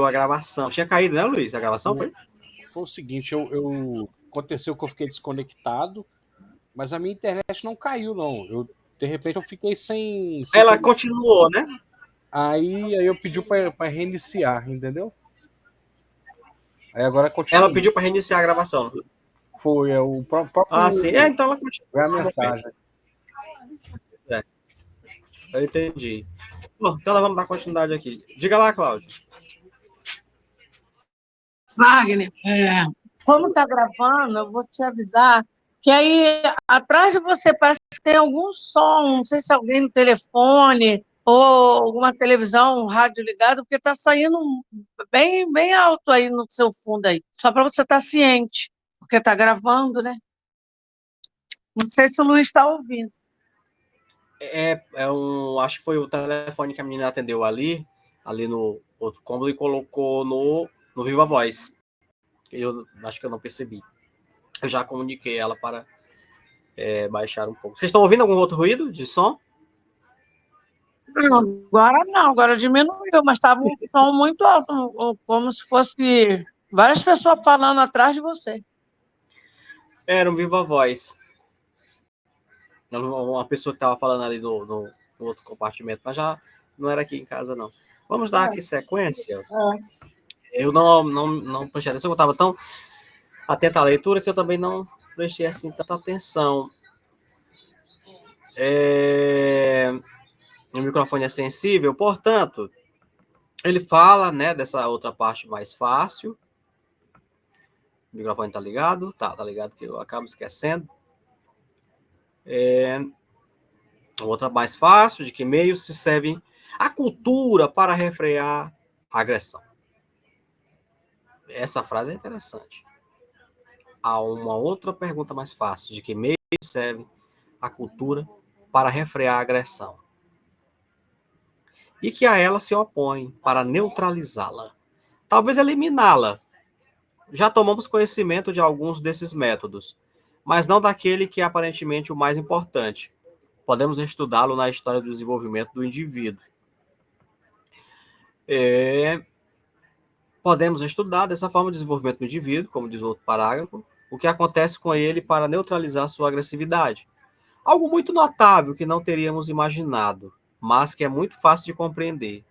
a gravação. Tinha caído, né, Luiz? A gravação foi? Foi o seguinte, aconteceu que eu fiquei desconectado, mas a minha internet não caiu, não. De repente eu fiquei sem Ela continuou, né? Aí eu pedi para reiniciar, entendeu? Aí agora continua. Ela pediu para reiniciar a gravação. Foi, o próprio. Ah, sim. Então ela continua. Foi a mensagem. Eu entendi. Bom, então nós vamos dar continuidade aqui. Diga lá, Cláudio. Wagner, como está gravando, eu vou te avisar que aí atrás de você parece que tem algum som, não sei se alguém no telefone ou alguma televisão, rádio ligado, porque está saindo bem, bem alto aí no seu fundo aí. Só para você estar ciente, porque está gravando, né? Não sei se o Luiz está ouvindo. Acho que foi o telefone que a menina atendeu ali no outro cômodo e colocou no Viva Voz. Eu acho que eu não percebi. Eu já comuniquei ela para baixar um pouco. Vocês estão ouvindo algum outro ruído de som? Não, agora diminuiu, mas estava um som muito alto, como se fosse várias pessoas falando atrás de você. Era um Viva Voz. Uma pessoa que estava falando ali no outro compartimento, mas já não era aqui em casa, não. Vamos dar aqui sequência. Eu não prestei atenção, eu estava tão atento à leitura que eu também não prestei assim tanta atenção. O microfone é sensível, portanto, ele fala, né, dessa outra parte mais fácil. O microfone está ligado? Tá ligado, que eu acabo esquecendo. Outra mais fácil, de que meios se servem a cultura para refrear a agressão. Essa frase é interessante. Há uma outra pergunta mais fácil, de que meios serve a cultura para refrear a agressão. E que a ela se opõe para neutralizá-la. Talvez eliminá-la. Já tomamos conhecimento de alguns desses métodos, mas não daquele que é aparentemente o mais importante. Podemos estudá-lo na história do desenvolvimento do indivíduo. Podemos estudar dessa forma o desenvolvimento do indivíduo, como diz o outro parágrafo, o que acontece com ele para neutralizar sua agressividade. Algo muito notável que não teríamos imaginado, mas que é muito fácil de compreender.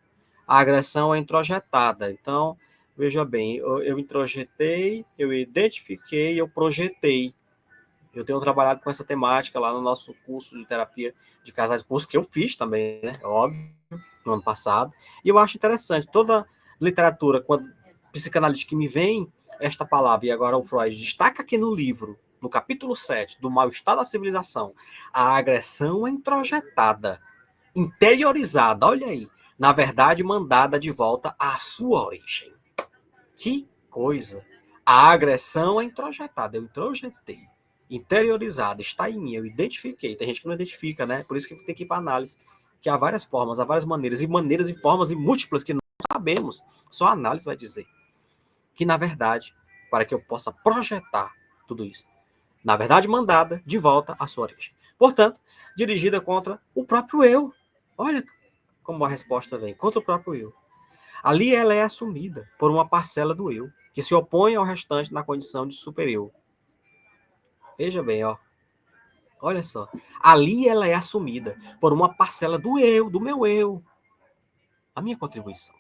A agressão é introjetada. Então, veja bem, eu introjetei, eu identifiquei, eu projetei. Eu tenho trabalhado com essa temática lá no nosso curso de terapia de casais, curso que eu fiz também, né? Óbvio, no ano passado. E eu acho interessante, toda literatura, quando psicanalítica que me vem esta palavra, e agora o Freud destaca aqui no livro, no capítulo 7, do mal-estar da civilização, a agressão é introjetada, interiorizada, olha aí, na verdade mandada de volta à sua origem. Que coisa! A agressão é introjetada, eu introjetei, interiorizada, está em mim, eu identifiquei. Tem gente que não identifica, né? Por isso que tem que ir para análise, que há várias formas, há várias maneiras e formas e múltiplas que não sabemos, só a análise vai dizer. Que, na verdade, para que eu possa projetar tudo isso, na verdade, mandada de volta à sua origem. Portanto, dirigida contra o próprio eu. Olha como a resposta vem, contra o próprio eu. Ali ela é assumida por uma parcela do eu, que se opõe ao restante na condição de super-eu. Veja bem, ó. Olha só. Ali ela é assumida por uma parcela do eu, do meu eu. A minha contribuição.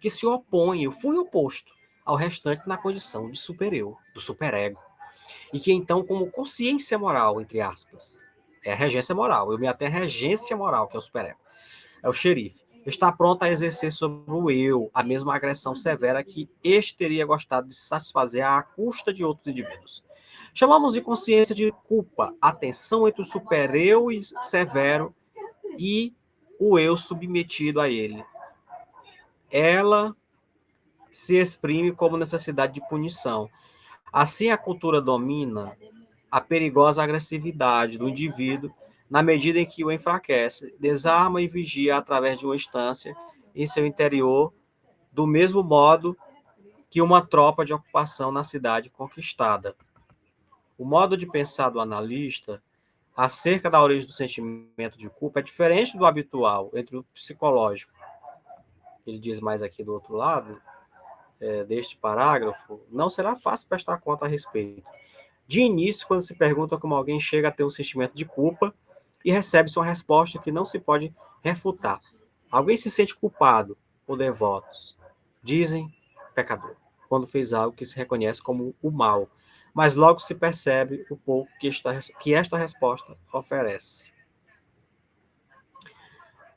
Que se opõe, eu fui oposto ao restante na condição de super-eu, do superego. E que então, como consciência moral, entre aspas, é a regência moral, eu me atenho à regência moral, que é o superego, é o xerife, está pronto a exercer sobre o eu a mesma agressão severa que este teria gostado de satisfazer à custa de outros indivíduos. Chamamos de consciência de culpa a tensão entre o super-eu e severo e o eu submetido a ele. Ela se exprime como necessidade de punição. Assim, a cultura domina a perigosa agressividade do indivíduo na medida em que o enfraquece, desarma e vigia através de uma instância em seu interior, do mesmo modo que uma tropa de ocupação na cidade conquistada. O modo de pensar do analista acerca da origem do sentimento de culpa é diferente do habitual entre o psicológico. Ele diz mais aqui do outro lado, deste parágrafo, não será fácil prestar conta a respeito. De início, quando se pergunta como alguém chega a ter um sentimento de culpa e recebe-se uma resposta que não se pode refutar. Alguém se sente culpado ou devotos, dizem pecador, quando fez algo que se reconhece como o mal, mas logo se percebe o pouco que esta resposta oferece.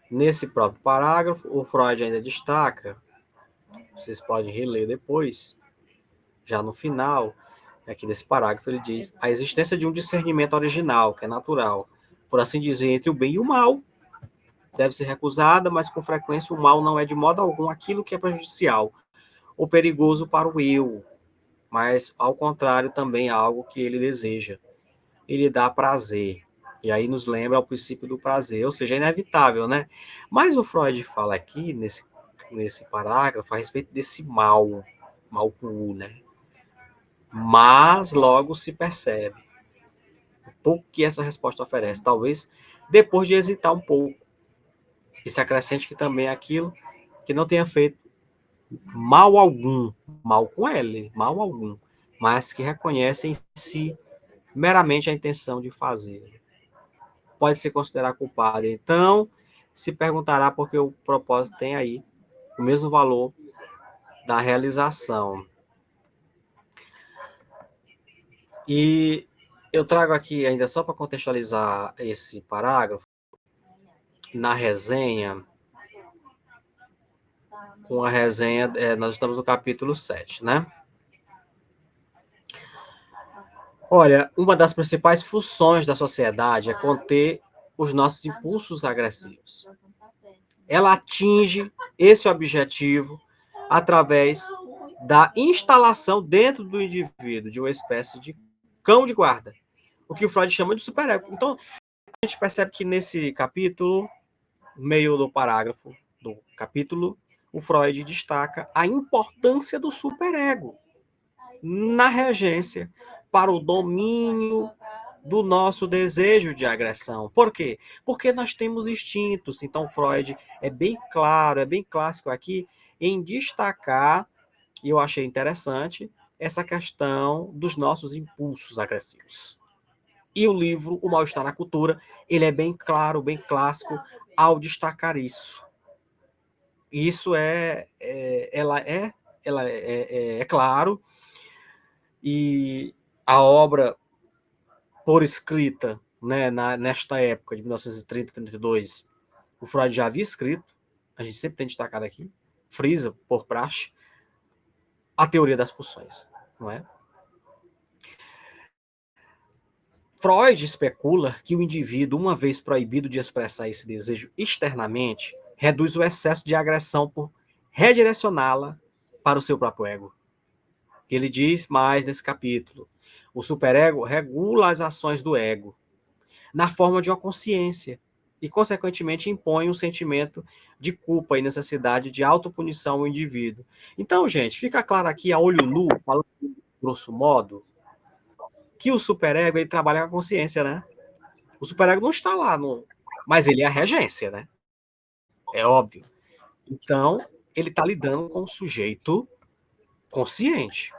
Nesse próprio parágrafo, o Freud ainda destaca, vocês podem reler depois, já no final, aqui nesse parágrafo, ele diz a existência de um discernimento original, que é natural, por assim dizer, entre o bem e o mal, deve ser recusada, mas com frequência o mal não é de modo algum aquilo que é prejudicial ou perigoso para o eu, mas ao contrário também é algo que ele deseja. Ele dá prazer. E aí nos lembra o princípio do prazer, ou seja, é inevitável, né? Mas o Freud fala aqui, nesse parágrafo, a respeito desse mal com U, né? Mas logo se percebe o pouco que essa resposta oferece. Talvez depois de hesitar um pouco, e se acrescente que também é aquilo que não tenha feito mal algum, mal com L, mal algum, mas que reconhece em si meramente a intenção de fazer. Pode se considerar culpado. Então, se perguntará por que o propósito tem aí o mesmo valor da realização. E eu trago aqui, ainda só para contextualizar esse parágrafo, na resenha, com a resenha, nós estamos no capítulo 7, né? Olha, uma das principais funções da sociedade é conter os nossos impulsos agressivos. Ela atinge esse objetivo através da instalação dentro do indivíduo de uma espécie de cão de guarda, o que o Freud chama de superego. Então, a gente percebe que nesse capítulo, meio do parágrafo do capítulo, o Freud destaca a importância do superego na regência para o domínio do nosso desejo de agressão. Por quê? Porque nós temos instintos. Então, Freud é bem claro, é bem clássico aqui em destacar, e eu achei interessante, essa questão dos nossos impulsos agressivos. E o livro O Mal-Estar na Cultura, ele é bem claro, bem clássico ao destacar isso. Isso é claro, e a obra por escrita, né, nesta época de 1930, 32, o Freud já havia escrito, a gente sempre tem destacado aqui, frisa, por praxe, a teoria das pulsões, não é? Freud especula que o indivíduo, uma vez proibido de expressar esse desejo externamente, reduz o excesso de agressão por redirecioná-la para o seu próprio ego. Ele diz mais nesse capítulo, o superego regula as ações do ego na forma de uma consciência e, consequentemente, impõe um sentimento de culpa e necessidade de autopunição ao indivíduo. Então, gente, fica claro aqui, a olho nu, falando grosso modo, que o superego ele trabalha com a consciência, né? O superego não está lá, mas ele é a regência, né? É óbvio. Então, ele está lidando com o sujeito consciente.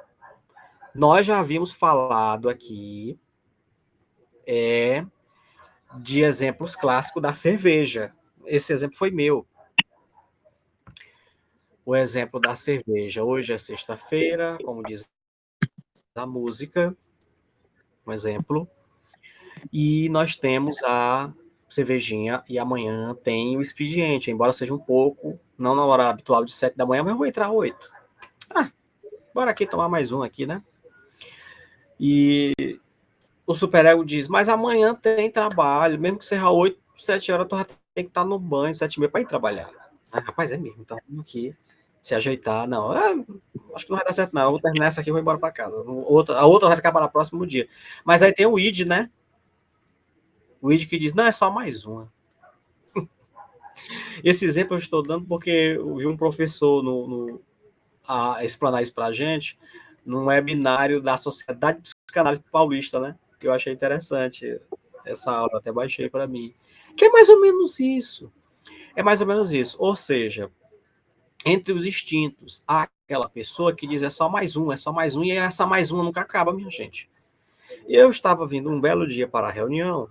Nós já havíamos falado aqui de exemplos clássicos da cerveja. Esse exemplo foi meu. O exemplo da cerveja. Hoje é sexta-feira, como diz a música, um exemplo. E nós temos a cervejinha e amanhã tem o expediente, embora seja um pouco, não na hora habitual de 7 da manhã, mas eu vou entrar às 8. Bora aqui tomar mais um aqui, né? E o superego diz, mas amanhã tem trabalho, mesmo que seja 8, 7 horas, tu já tem que estar no banho, 7h30 para ir trabalhar. Rapaz, é mesmo, então vamos aqui se ajeitar. Não, acho que não vai dar certo, não. Eu vou terminar essa aqui e vou embora para casa. A outra vai ficar para o próximo dia. Mas aí tem o ID, né? O ID que diz, não, é só mais uma. Esse exemplo eu estou dando porque eu vi um professor explanar isso para a gente num webinário da Sociedade de Psicanálise Paulista, né? Que eu achei interessante essa aula, até baixei para mim. Que é mais ou menos isso. É mais ou menos isso. Ou seja, entre os instintos, há aquela pessoa que diz é só mais um, e essa mais uma nunca acaba, minha gente. Eu estava vindo um belo dia para a reunião,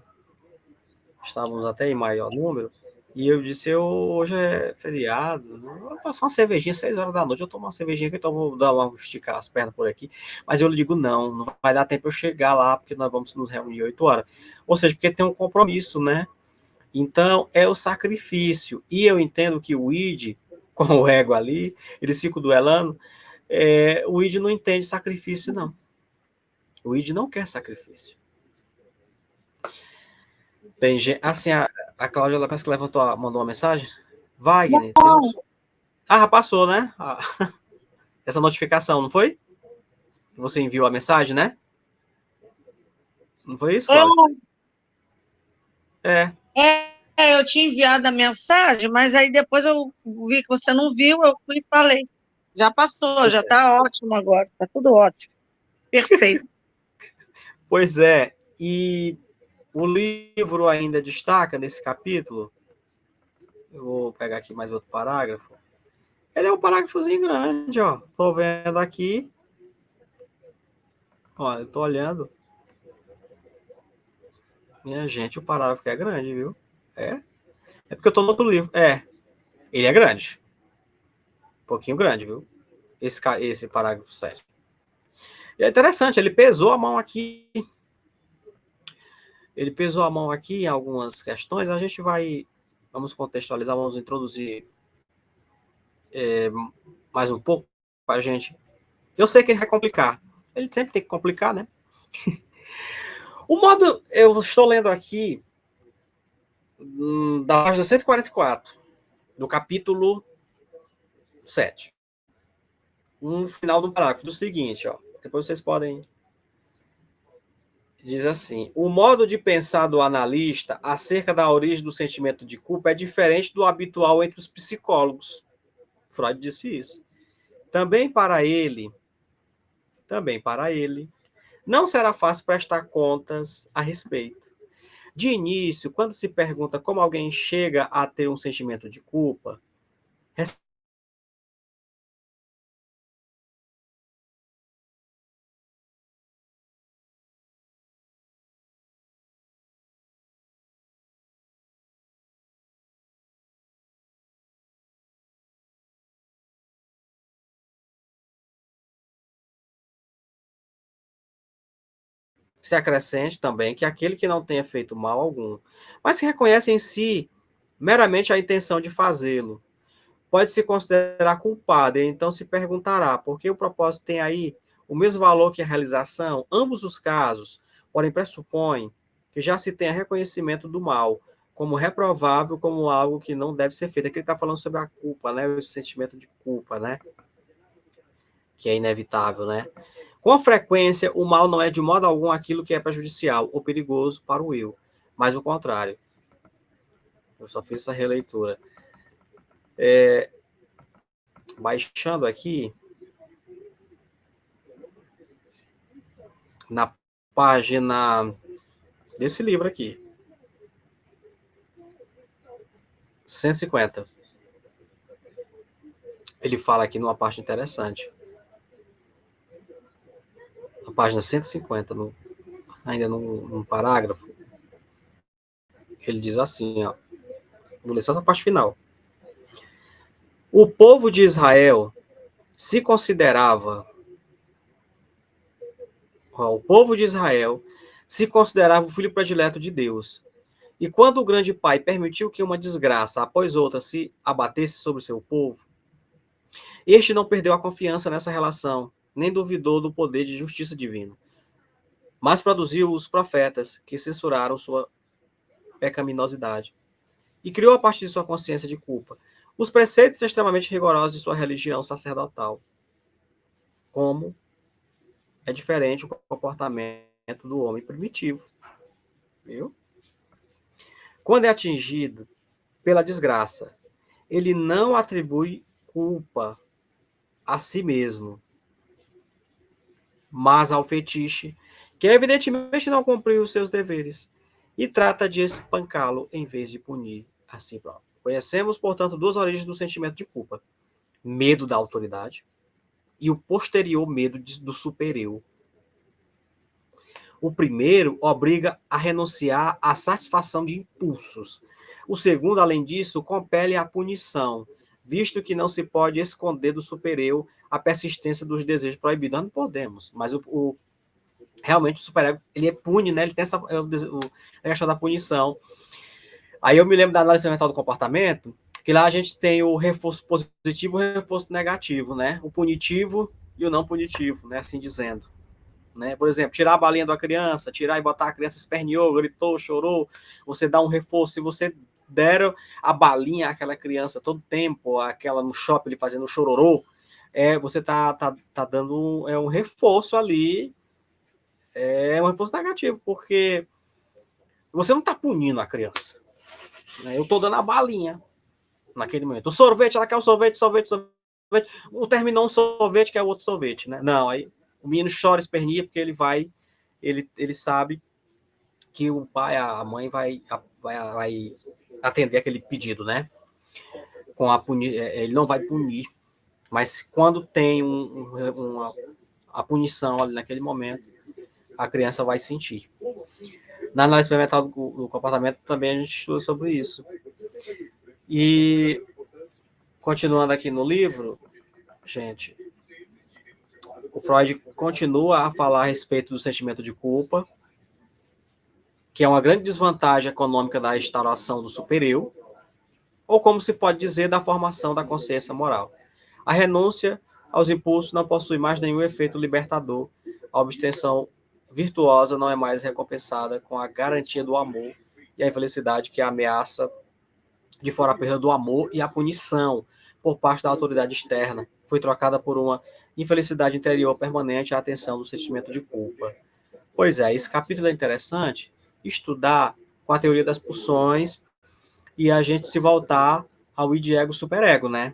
estávamos até em maior número, e eu disse, hoje é feriado, vou passar uma cervejinha, 6 horas da noite, eu tomo uma cervejinha aqui, então vou esticar as pernas por aqui. Mas eu lhe digo, não vai dar tempo eu chegar lá, porque nós vamos nos reunir 8 horas. Ou seja, porque tem um compromisso, né? Então, é o sacrifício. E eu entendo que o id, com o ego ali, eles ficam duelando, o id não entende sacrifício, não. O id não quer sacrifício. Tem gente, assim, a Cláudia, ela parece que mandou uma mensagem. Wagner, Deus. Já passou, né? Essa notificação, não foi? Você enviou a mensagem, né? Não foi isso, Cláudia? Eu tinha enviado a mensagem, mas aí depois eu vi que você não viu, eu fui e falei. Já passou, já está ótimo agora, está tudo ótimo. Perfeito. Pois é, e o livro ainda destaca nesse capítulo, eu vou pegar aqui mais outro parágrafo, ele é um parágrafozinho grande, ó, tô vendo aqui, ó, eu tô olhando, minha gente, o parágrafo é grande, viu? É porque eu tô no outro livro, ele é grande, um pouquinho grande, viu? Esse parágrafo 7. E é interessante, ele pesou a mão aqui em algumas questões, a gente vamos contextualizar, vamos introduzir mais um pouco para a gente. Eu sei que ele vai complicar, ele sempre tem que complicar, né? O modo, eu estou lendo aqui da página 144, do capítulo 7. Um final do parágrafo, do seguinte, ó. Depois vocês podem. Diz assim: o modo de pensar do analista acerca da origem do sentimento de culpa é diferente do habitual entre os psicólogos. Freud disse isso. Também para ele, não será fácil prestar contas a respeito. De início, quando se pergunta como alguém chega a ter um sentimento de culpa, se acrescente também que aquele que não tenha feito mal algum, mas que reconhece em si meramente a intenção de fazê-lo, pode se considerar culpado, e então se perguntará por que o propósito tem aí o mesmo valor que a realização. Ambos os casos, porém, pressupõem que já se tenha reconhecimento do mal como reprovável, como algo que não deve ser feito. Aqui ele está falando sobre a culpa, né? O sentimento de culpa, né? Que é inevitável, né? Com frequência, o mal não é de modo algum aquilo que é prejudicial ou perigoso para o eu, mas o contrário. Eu só fiz essa releitura. Baixando aqui, na página desse livro aqui, 150. Ele fala aqui numa parte interessante. Na página 150, ainda num parágrafo, ele diz assim, ó, vou ler só essa parte final. O povo de Israel se considerava o filho predileto de Deus. E quando o grande pai permitiu que uma desgraça após outra se abatesse sobre o seu povo, este não perdeu a confiança nessa relação, nem duvidou do poder de justiça divina, mas produziu os profetas que censuraram sua pecaminosidade e criou a partir de sua consciência de culpa os preceitos extremamente rigorosos de sua religião sacerdotal, como é diferente o comportamento do homem primitivo. Viu? Quando é atingido pela desgraça, ele não atribui culpa a si mesmo, mas ao fetiche, que evidentemente não cumpriu os seus deveres, e trata de espancá-lo em vez de punir a si próprio. Conhecemos, portanto, duas origens do sentimento de culpa: medo da autoridade e o posterior medo do supereu. O primeiro obriga a renunciar à satisfação de impulsos. O segundo, além disso, compele à punição, visto que não se pode esconder do supereu a persistência dos desejos proibidos. Nós não podemos, mas realmente o superego, ele pune, né? Ele tem a questão da punição. Aí eu me lembro da análise experimental do comportamento, que lá a gente tem o reforço positivo e o reforço negativo, né? O punitivo e o não punitivo, né? Assim dizendo. Né? Por exemplo, tirar a balinha da criança, tirar e botar a criança esperneou, gritou, chorou, você dá um reforço. Se você der a balinha àquela criança todo tempo, aquela no shopping ele fazendo chororô, você tá dando um reforço ali, um reforço negativo, porque você não está punindo a criança. Né? Eu estou dando a balinha naquele momento. O sorvete, ela quer o sorvete. Terminou um sorvete, quer o outro sorvete. Né? Não, aí o menino chora, espernia, porque ele sabe que o pai, a mãe vai atender aquele pedido, né? Ele não vai punir, mas quando tem a punição ali naquele momento, a criança vai sentir. Na análise experimental do comportamento também a gente estuda sobre isso. E continuando aqui no livro, gente, o Freud continua a falar a respeito do sentimento de culpa, que é uma grande desvantagem econômica da instauração do supereu, ou como se pode dizer, da formação da consciência moral. A renúncia aos impulsos não possui mais nenhum efeito libertador. A abstenção virtuosa não é mais recompensada com a garantia do amor e a infelicidade que ameaça de fora a perda do amor e a punição por parte da autoridade externa. Foi trocada por uma infelicidade interior permanente à atenção do sentimento de culpa. Pois é, esse capítulo é interessante estudar com a teoria das pulsões e a gente se voltar ao id, ego, superego, né?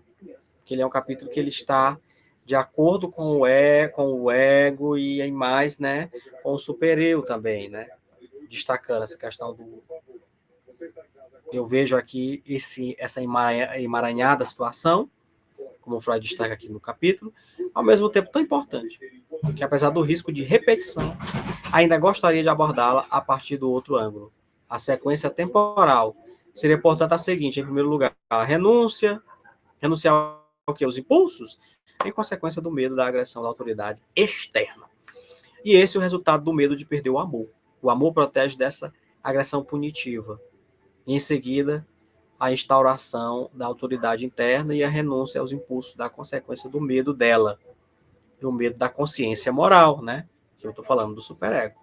Que ele é um capítulo que ele está de acordo com o ego e em mais, né, com o supereu também, né? Destacando essa questão do... Eu vejo aqui essa emaranhada situação, como o Freud destaca aqui no capítulo, ao mesmo tempo tão importante, que apesar do risco de repetição, ainda gostaria de abordá-la a partir do outro ângulo. A sequência temporal seria, portanto, a seguinte: em primeiro lugar, a renunciar ao que? Os impulsos, em consequência do medo da agressão da autoridade externa. E esse é o resultado do medo de perder o amor. O amor protege dessa agressão punitiva. E, em seguida, a instauração da autoridade interna e a renúncia aos impulsos da consequência do medo dela. E o medo da consciência moral, né? Que eu estou falando do superego.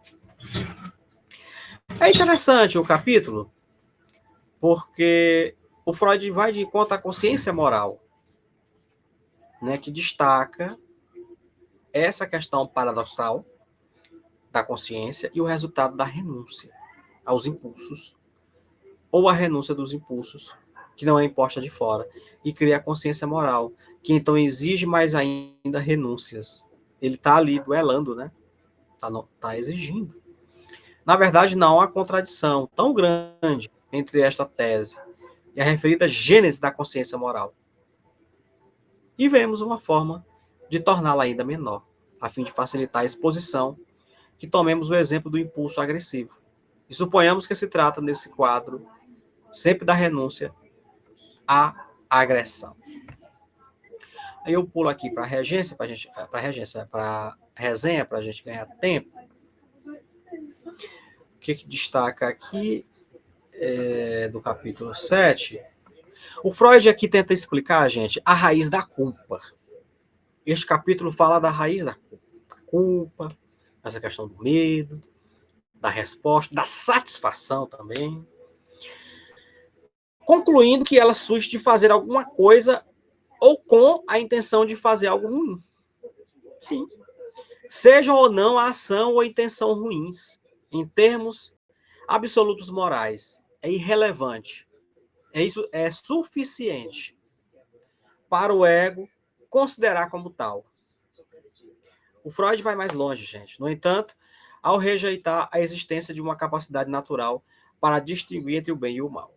É interessante o capítulo, porque o Freud vai de encontro à consciência moral, né, que destaca essa questão paradoxal da consciência e o resultado da renúncia aos impulsos, ou a renúncia dos impulsos, que não é imposta de fora, e cria a consciência moral, que então exige mais ainda renúncias. Ele está ali duelando, né? Está exigindo. Na verdade, não há contradição tão grande entre esta tese e a referida gênese da consciência moral. E vemos uma forma de torná-la ainda menor, a fim de facilitar a exposição, que tomemos o exemplo do impulso agressivo. E suponhamos que se trata, nesse quadro, sempre da renúncia à agressão. Aí eu pulo aqui para a resenha, para a gente ganhar tempo. O que destaca aqui do capítulo 7? O Freud aqui tenta explicar, gente, a raiz da culpa. Este capítulo fala da raiz da culpa, essa questão do medo, da resposta, da satisfação também. Concluindo que ela surge de fazer alguma coisa ou com a intenção de fazer algo ruim. Sim. Seja ou não a ação ou a intenção ruins, em termos absolutos morais, é irrelevante. Isso é suficiente para o ego considerar como tal. O Freud vai mais longe, gente. No entanto, ao rejeitar a existência de uma capacidade natural para distinguir entre o bem e o mal.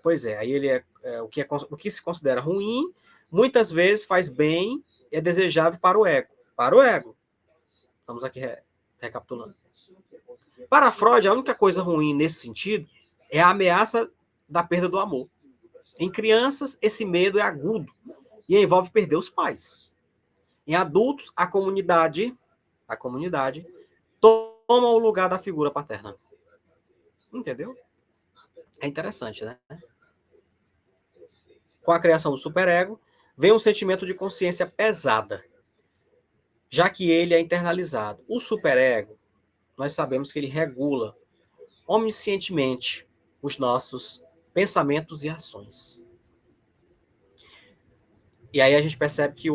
Pois é, aí ele o que se considera ruim, muitas vezes faz bem é desejável para o ego. Para o ego. Estamos aqui recapitulando. Para Freud, a única coisa ruim nesse sentido é a ameaça da perda do amor. Em crianças, esse medo é agudo e envolve perder os pais. Em adultos, a comunidade toma o lugar da figura paterna. Entendeu? É interessante, né? Com a criação do superego, vem um sentimento de consciência pesada, já que ele é internalizado. O superego, nós sabemos que ele regula omniscientemente os nossos pensamentos e ações. E aí a gente percebe que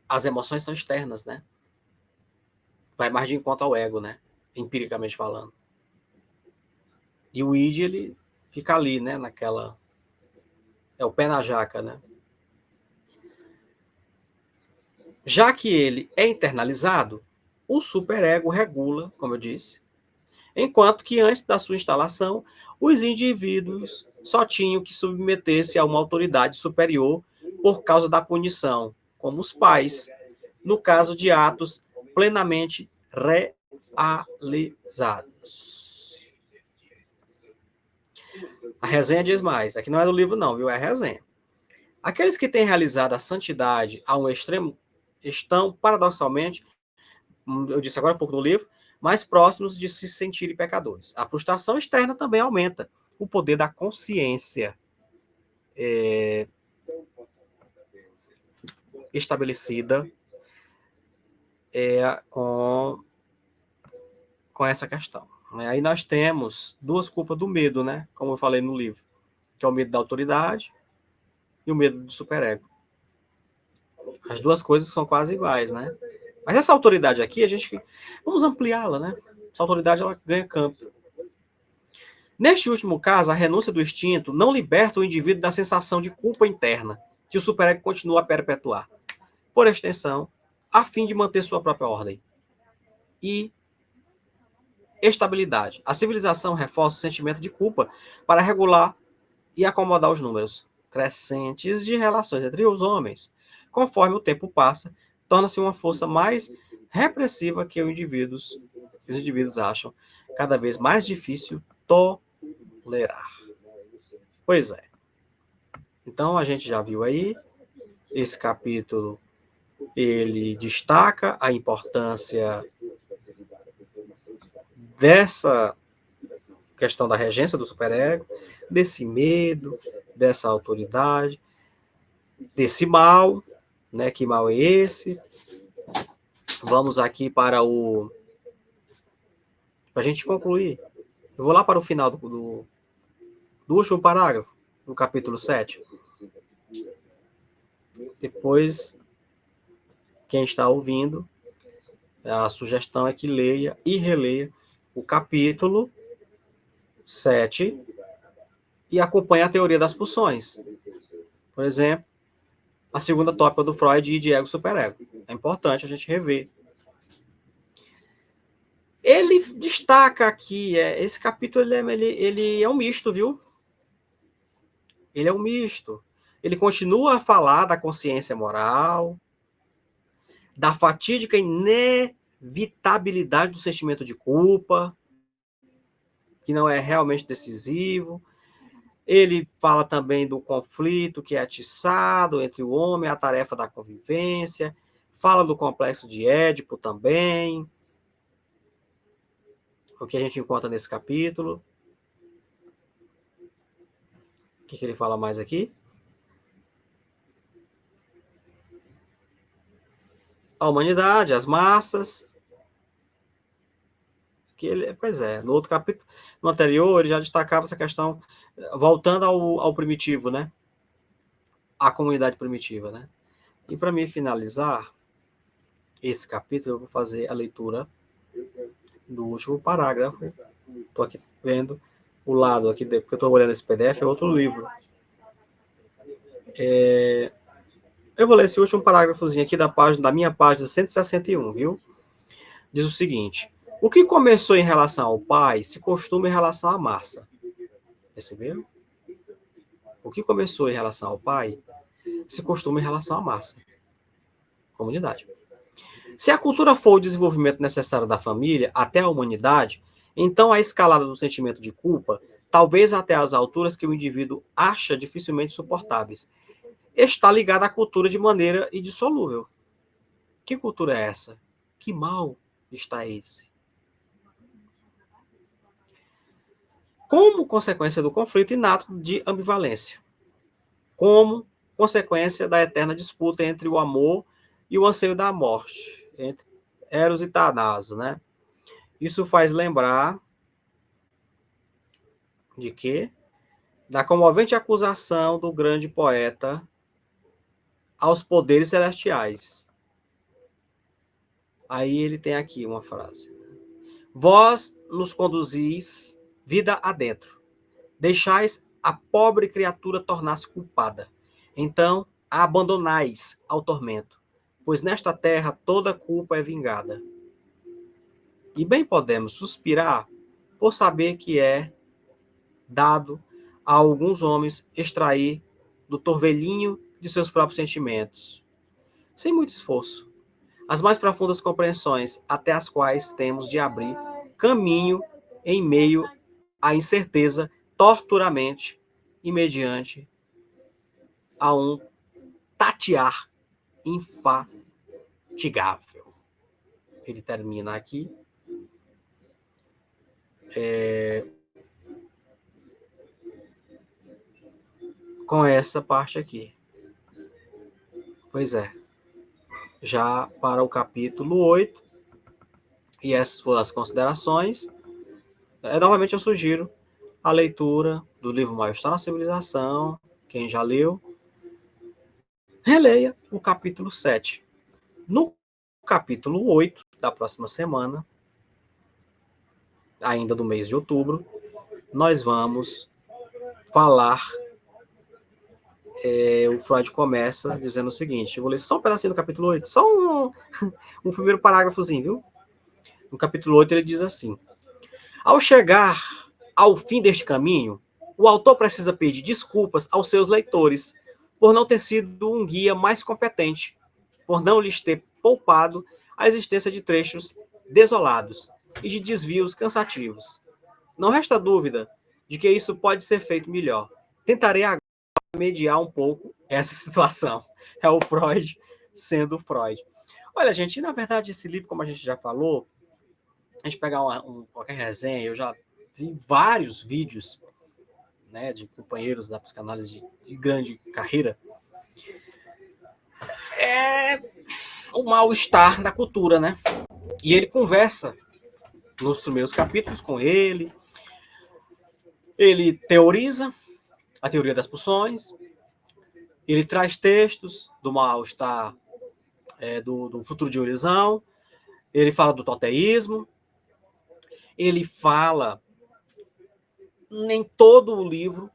as emoções são externas, né? Vai mais de encontro ao ego, né? Empiricamente falando. E o id, ele fica ali, né? Naquela... É o pé na jaca, né? Já que ele é internalizado, o superego regula, como eu disse, enquanto que antes da sua instalação, os indivíduos só tinham que submeter-se a uma autoridade superior por causa da punição, como os pais, no caso de atos plenamente realizados. A resenha diz mais. Aqui não é do livro não, viu? É a resenha. Aqueles que têm realizado a santidade a um extremo estão, paradoxalmente, eu disse agora há pouco no livro, mais próximos de se sentirem pecadores. A frustração externa também aumenta o poder da consciência estabelecida com essa questão. Aí nós temos duas culpas do medo, né? Como eu falei no livro, que é o medo da autoridade e o medo do superego. As duas coisas são quase iguais, né? Mas essa autoridade aqui, vamos ampliá-la, né? Essa autoridade, ela ganha campo. Neste último caso, a renúncia do instinto não liberta o indivíduo da sensação de culpa interna, que o superego continua a perpetuar, por extensão, a fim de manter sua própria ordem. E estabilidade. A civilização reforça o sentimento de culpa para regular e acomodar os números crescentes de relações entre os homens. Conforme o tempo passa, torna-se uma força mais repressiva que os indivíduos acham cada vez mais difícil tolerar. Pois é. Então, a gente já viu aí, esse capítulo, ele destaca a importância dessa questão da regência do superego, desse medo, dessa autoridade, desse mal, né? Que mal é esse? Vamos aqui para a gente concluir. Eu vou lá para o final do último parágrafo, do capítulo 7. Depois, quem está ouvindo, a sugestão é que leia e releia o capítulo 7 e acompanhe a teoria das pulsões. Por exemplo, a segunda tópica do Freud, id, ego, superego. É importante a gente rever. Ele destaca aqui, esse capítulo ele é um misto, viu? Ele é um misto. Ele continua a falar da consciência moral, da fatídica inevitabilidade do sentimento de culpa, que não é realmente decisivo. Ele fala também do conflito que é atiçado entre o homem e a tarefa da convivência. Fala do complexo de Édipo também. O que a gente encontra nesse capítulo. O que ele fala mais aqui? A humanidade, as massas. Pois é, no outro capítulo, no anterior, ele já destacava essa questão, voltando ao primitivo, né? A comunidade primitiva, né? E para mim finalizar esse capítulo, eu vou fazer a leitura do último parágrafo. Estou aqui vendo o lado aqui, porque eu estou olhando esse PDF, é outro livro. Eu vou ler esse último parágrafozinho aqui da minha página 161, viu? Diz o seguinte: o que começou em relação ao pai se costuma em relação à massa. Perceberam? O que começou em relação ao pai se costuma em relação à massa, comunidade. Se a cultura for o desenvolvimento necessário da família até a humanidade, então a escalada do sentimento de culpa, talvez até as alturas que o indivíduo acha dificilmente suportáveis, está ligada à cultura de maneira indissolúvel. Que cultura é essa? Que mal está esse? Como consequência do conflito inato de ambivalência, como consequência da eterna disputa entre o amor e o anseio da morte, entre Eros e Thanatos, né? Isso faz lembrar de quê? Da comovente acusação do grande poeta aos poderes celestiais. Aí ele tem aqui uma frase. Vós nos conduzis vida adentro. Deixais a pobre criatura tornar-se culpada. Então a abandonais ao tormento, pois nesta terra toda culpa é vingada. E bem podemos suspirar por saber que é dado a alguns homens extrair do torvelinho de seus próprios sentimentos, sem muito esforço, as mais profundas compreensões até as quais temos de abrir caminho em meio à incerteza torturamente e mediante a um tatear infatigável. Ele termina aqui. Com essa parte aqui. Pois é. Já para o capítulo 8, e essas foram as considerações, novamente eu sugiro a leitura do livro Mal-Estar na Civilização. Quem já leu, releia o capítulo 7. No capítulo 8 da próxima semana, ainda do mês de outubro, nós vamos falar. O Freud começa dizendo o seguinte, eu vou ler só um pedacinho do capítulo 8, só um primeiro parágrafozinho, viu? No capítulo 8 ele diz assim: ao chegar ao fim deste caminho, o autor precisa pedir desculpas aos seus leitores por não ter sido um guia mais competente, por não lhes ter poupado a existência de trechos desolados e de desvios cansativos. Não resta dúvida de que isso pode ser feito melhor. Tentarei agora mediar um pouco essa situação. É o Freud sendo Freud. Olha, gente, na verdade, esse livro, como a gente já falou, a gente pegar qualquer resenha, eu já vi vários vídeos, né, de companheiros da psicanálise de grande carreira. É o mal-estar da cultura, né? E ele conversa nos primeiros capítulos com ele teoriza a teoria das pulsões, ele traz textos do mal-estar, do futuro de horizão, ele fala do toteísmo, ele fala em todo o livro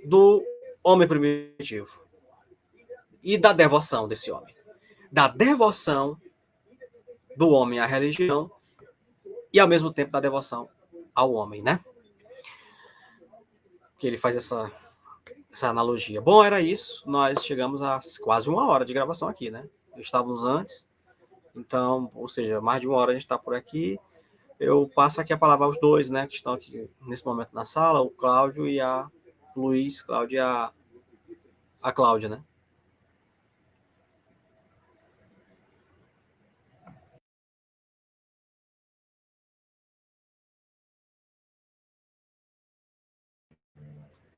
do homem primitivo e da devoção desse homem, da devoção do homem à religião e ao mesmo tempo da devoção ao homem, né? Que ele faz essa analogia. Bom, era isso. Nós chegamos a quase 1 hora de gravação aqui, né? Estávamos antes, então, ou seja, mais de 1 hora a gente está por aqui. Eu passo aqui a palavra aos dois, né, que estão aqui nesse momento na sala, o Cláudio e a Luiz, Cláudia, a Cláudia, né?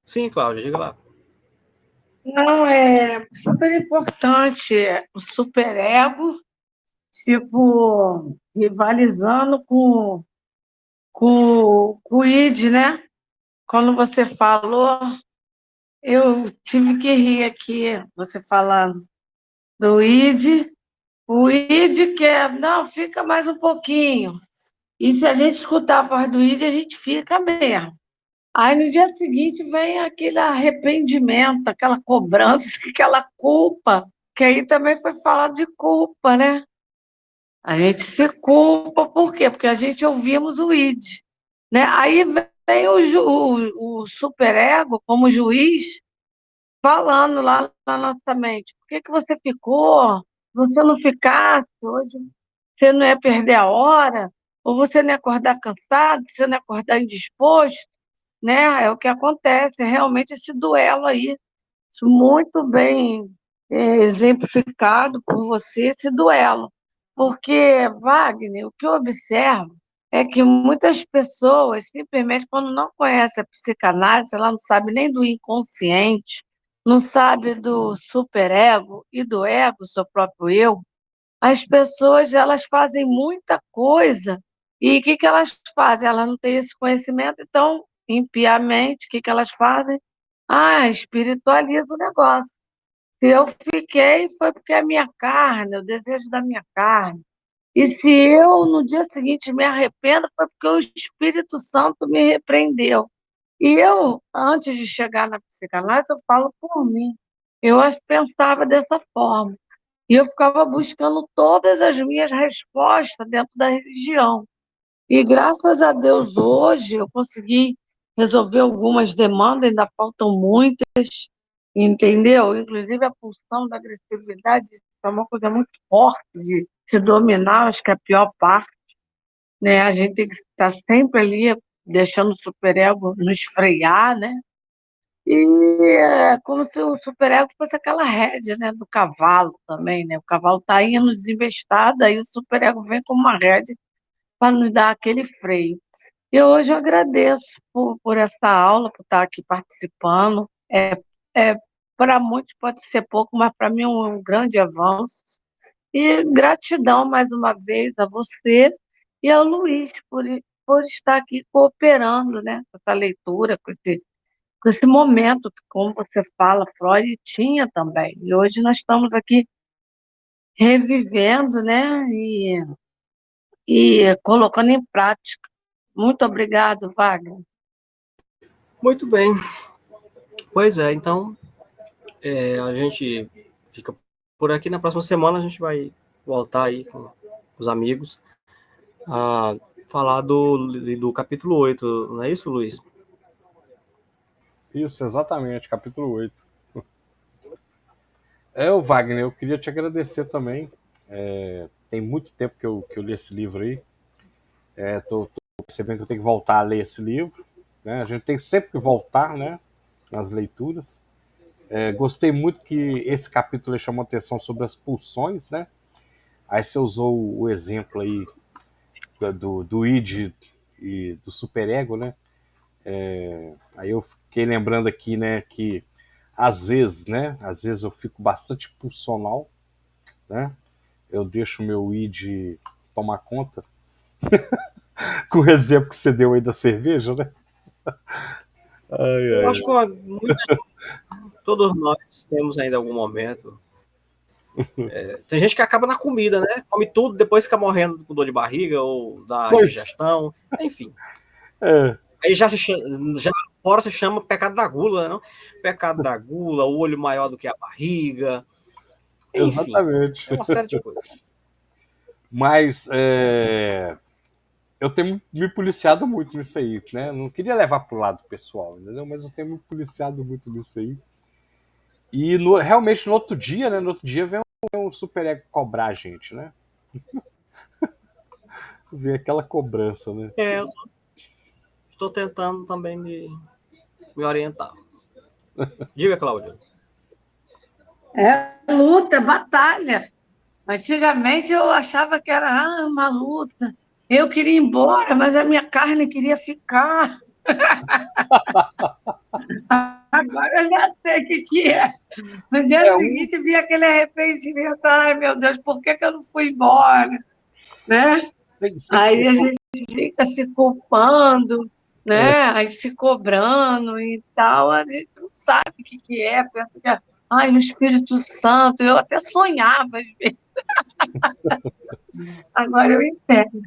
Sim, Cláudia, diga lá. Não, é super importante o superego, tipo, rivalizando com o id, né? Quando você falou, eu tive que rir aqui, você falando do id. O id quer, não, fica mais um pouquinho. E se a gente escutar a voz do id, a gente fica mesmo. Aí no dia seguinte vem aquele arrependimento, aquela cobrança, aquela culpa, que aí também foi falado de culpa, né? A gente se culpa, por quê? Porque a gente ouvimos o id, né? Aí vem o superego como juiz falando lá na nossa mente, por que que você ficou? Se você não ficasse hoje, você não ia perder a hora, ou você não ia acordar cansado, você não ia acordar indisposto, né? É o que acontece, é realmente esse duelo aí, isso muito bem exemplificado por você, esse duelo. Porque, Wagner, o que eu observo é que muitas pessoas, simplesmente, quando não conhecem a psicanálise, ela não sabe nem do inconsciente, não sabe do superego e do ego, seu próprio eu. As pessoas, elas fazem muita coisa e o que que elas fazem? Elas não têm esse conhecimento, então, impiamente, o que que elas fazem? Ah, espiritualiza o negócio. Se eu fiquei, foi porque é minha carne, o desejo da minha carne. E se eu, no dia seguinte, me arrependo, foi porque o Espírito Santo me repreendeu. E eu, antes de chegar na psicanálise, eu falo por mim. Pensava dessa forma. E eu ficava buscando todas as minhas respostas dentro da religião. E graças a Deus, hoje, eu consegui resolver algumas demandas, ainda faltam muitas, entendeu? Inclusive a pulsão da agressividade é uma coisa muito forte de se dominar, acho que é a pior parte, né? A gente tem que estar sempre ali deixando o superego nos frear, né? E é como se o superego fosse aquela rédea, né, do cavalo também, né? O cavalo está indo desembestado, aí o superego vem como uma rédea para nos dar aquele freio. E hoje eu agradeço por essa aula, por estar aqui participando. É, para muitos pode ser pouco, mas para mim é um grande avanço. E gratidão mais uma vez a você e ao Luiz por estar aqui cooperando, né, com essa leitura, com esse momento que, como você fala, Freud tinha também. E hoje nós estamos aqui revivendo, né, e colocando em prática. Muito obrigado, Wagner. Muito bem. Pois é, então a gente fica por aqui. Na próxima semana a gente vai voltar aí com os amigos a falar do capítulo 8, não é isso, Luiz? Isso, exatamente, capítulo 8. O Wagner, eu queria te agradecer também. Tem muito tempo que eu li esse livro aí. Tô percebendo que eu tenho que voltar a ler esse livro. Né? A gente tem sempre que voltar, né, nas leituras. Gostei muito que esse capítulo chamou atenção sobre as pulsões, né? Aí você usou o exemplo aí do id e do superego, né? Aí eu fiquei lembrando aqui, né, que às vezes eu fico bastante pulsional, né? Eu deixo o meu id tomar conta, com o exemplo que você deu aí da cerveja, né? Ai, Eu ai, acho que todos nós temos ainda algum momento. Tem gente que acaba na comida, né? Come tudo, depois fica morrendo com dor de barriga ou da pois, indigestão, enfim. é, Aí já fora se chama pecado da gula, não? Pecado da gula, o olho maior do que a barriga, enfim, é exatamente. uma série de coisas. Mas eu tenho me policiado muito nisso aí, né? Não queria levar pro lado pessoal, entendeu? Mas eu tenho me policiado muito nisso aí. E realmente no outro dia, né? No outro dia vem um super ego cobrar a gente, né? Vem aquela cobrança, né? Eu estou tentando também me orientar. Diga, Cláudia. É luta, é batalha. Antigamente eu achava que era uma luta. Eu queria ir embora, mas a minha carne queria ficar. Agora eu já sei o que é. No dia É um. seguinte vinha aquele arrependimento. Ai, meu Deus, por que que eu não fui embora? Né? Aí a gente fica se culpando, né? Aí se cobrando e tal. A gente não sabe o que é. Pensa que é, ai, o Espírito Santo. Eu até sonhava, às vezes. Agora eu entendo.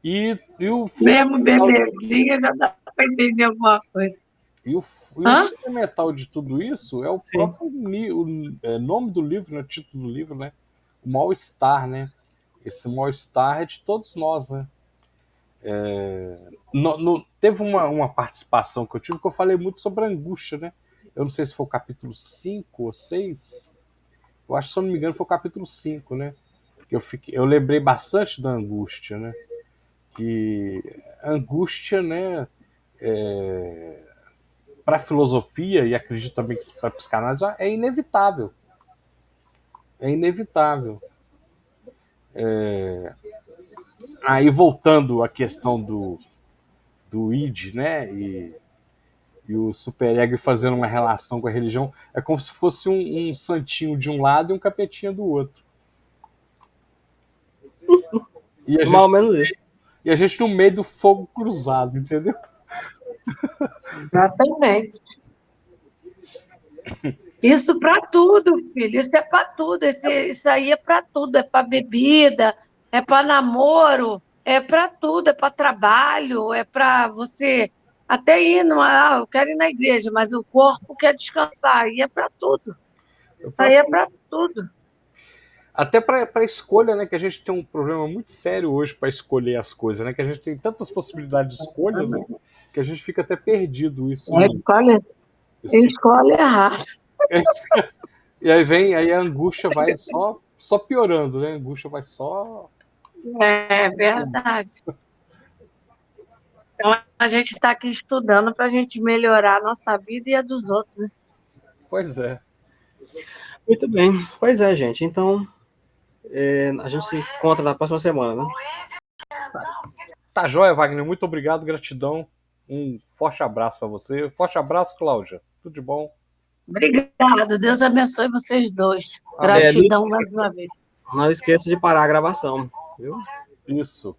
E o Mesmo fundamental de, bebezinha já dá para entender alguma coisa. e o Hã? fundamental de tudo isso é o Sim. próprio nome do livro, né? O título do livro, né? O mal-estar, né? Esse mal-estar é de todos nós, né? Teve uma participação que eu tive que eu falei muito sobre a angústia, né? Eu não sei se foi o capítulo 5 ou 6. Eu acho que, se eu não me engano, foi o capítulo 5, né? Que eu lembrei bastante da angústia, né? Que a angústia, né? Para a filosofia, e acredito também que para a psicanálise, é inevitável. É inevitável. Aí, voltando à questão do id, né? E o superego fazendo uma relação com a religião, é como se fosse um santinho de um lado e um capetinha do outro. E Mais ou menos isso. E a gente no meio do fogo cruzado, entendeu? Exatamente. Isso para tudo, filho. Isso é para tudo. Isso aí é para tudo. É para bebida, é para namoro, é para tudo. É para trabalho, é para você até ir. Eu quero ir na igreja, mas o corpo quer descansar. Aí é para tudo. Isso aí é para tudo. Até para escolha, né? Que a gente tem um problema muito sério hoje para escolher as coisas, né? Que a gente tem tantas possibilidades de escolhas, né, que a gente fica até perdido. Escolhe errado. E aí a angústia vai só piorando, né? A angústia vai só. É verdade. Então, a gente está aqui estudando para a gente melhorar a nossa vida e a dos outros, né? Pois é. Muito bem. Pois é, gente. Então, a gente se encontra na próxima semana, né? Tá joia, Wagner. Muito obrigado, gratidão. Um forte abraço para você. Forte abraço, Cláudia. Tudo de bom. Obrigada. Deus abençoe vocês dois. Gratidão mais uma vez. Não esqueça de parar a gravação, viu? Isso.